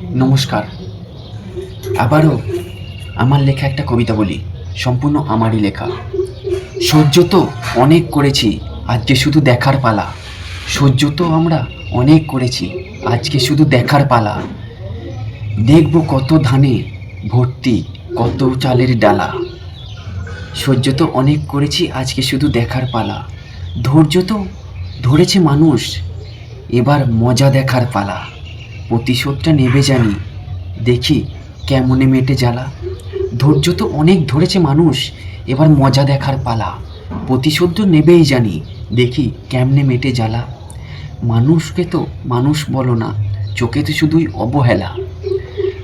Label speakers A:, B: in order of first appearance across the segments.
A: নমস্কার। আবারও আমার লেখা একটা কবিতা বলি, সম্পূর্ণ আমারই লেখা। সহ্য তো অনেক করেছি, আজকে শুধু দেখার পালা। সহ্য তো আমরা অনেক করেছি, আজকে শুধু দেখার পালা। দেখব কত ধানে ভর্তি, কত চালের ডালা। সহ্য তো অনেক করেছি, আজকে শুধু দেখার পালা। ধৈর্য তো ধরেছে মানুষ, এবার মজা দেখার পালা। প্রতিশোধটা নেবে জানি, দেখি কেমনে মেটে জ্বালা। ধৈর্য তো অনেক ধরেছে মানুষ, এবার মজা দেখার পালা। প্রতিশোধ তো নেবেই জানি, দেখি কেমনে মেটে জ্বালা। মানুষকে তো মানুষ বলো না, চোখে তো শুধুই অবহেলা।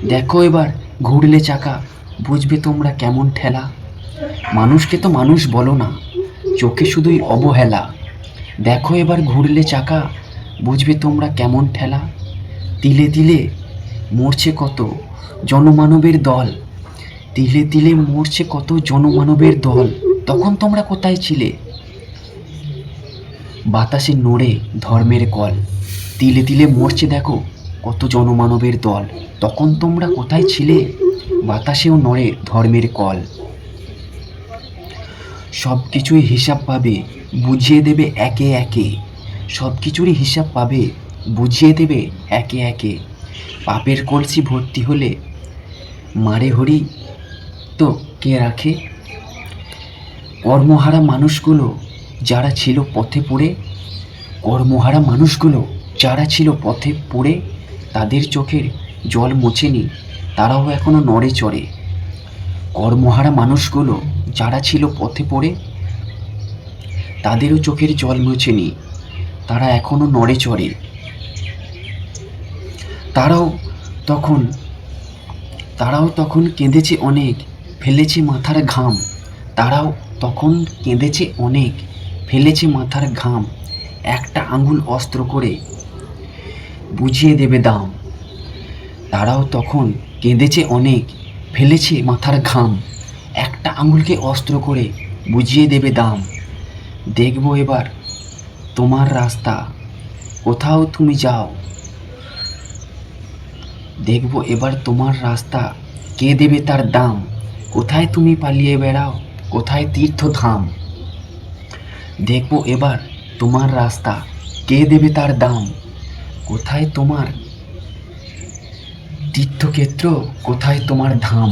A: দেখো এবার ঘুরলে চাকা, বুঝবে তোমরা কেমন ঠেলা। মানুষকে তো মানুষ বলো না, চোখে শুধুই অবহেলা। দেখো এবার ঘুরলে চাকা, বুঝবে তোমরা কেমন ঠেলা। তিলে তিলে মরছে কত জনমানবের দল, তিলে তিলে মরছে কত জনমানবের দল। তখন তোমরা কোথায় ছিলে? বাতাসে নড়ে ধর্মের কল। তিলে তিলে মরছে দেখো কত জনমানবের দল, তখন তোমরা কোথায় ছিলে? বাতাসেও নড়ে ধর্মের কল। সব কিছুই হিসাব পাবে, বুঝিয়ে দেবে একে একে। সব কিছুরই হিসাব পাবে, বুঝিয়ে দেবে একে একে। পাপের কলসি ভর্তি হলে মারে হরি তো কে রাখে? কর্মহারা মানুষগুলো যারা ছিল পথে পড়ে, কর্মহারা মানুষগুলো যারা ছিল পথে পড়ে, তাদের চোখের জল মোছেনি, তারাও এখনো নড়ে চড়ে। কর্মহারা মানুষগুলো যারা ছিল পথে পড়ে, তাদেরও চোখের জল মোছেনি, তারা এখনো নড়ে চড়ে। তারাও তখন তারাও তখন কেঁদেছে অনেক, ফেলেছে মাথার ঘাম। তারাও তখন কেঁদেছে অনেক, ফেলেছে মাথার ঘাম। একটা আঙুল অস্ত্র করে বুঝিয়ে দেবে দাম। তারাও তখন কেঁদেছে অনেক, ফেলেছে মাথার ঘাম। একটা আঙুলকে অস্ত্র করে বুঝিয়ে দেবে দাম। দেখবো এবার তোমার রাস্তা, কোথাও তুমি যাও। দেখবো এবার তোমার রাস্তা, কে দেবে তার দাম। কোথায় তুমি পালিয়ে বেড়াও, কোথায় তীর্থধাম। দেখবো এবার তোমার রাস্তা, কে দেবে তার দাম। কোথায় তোমার তীর্থক্ষেত্র, কোথায় তোমার ধাম।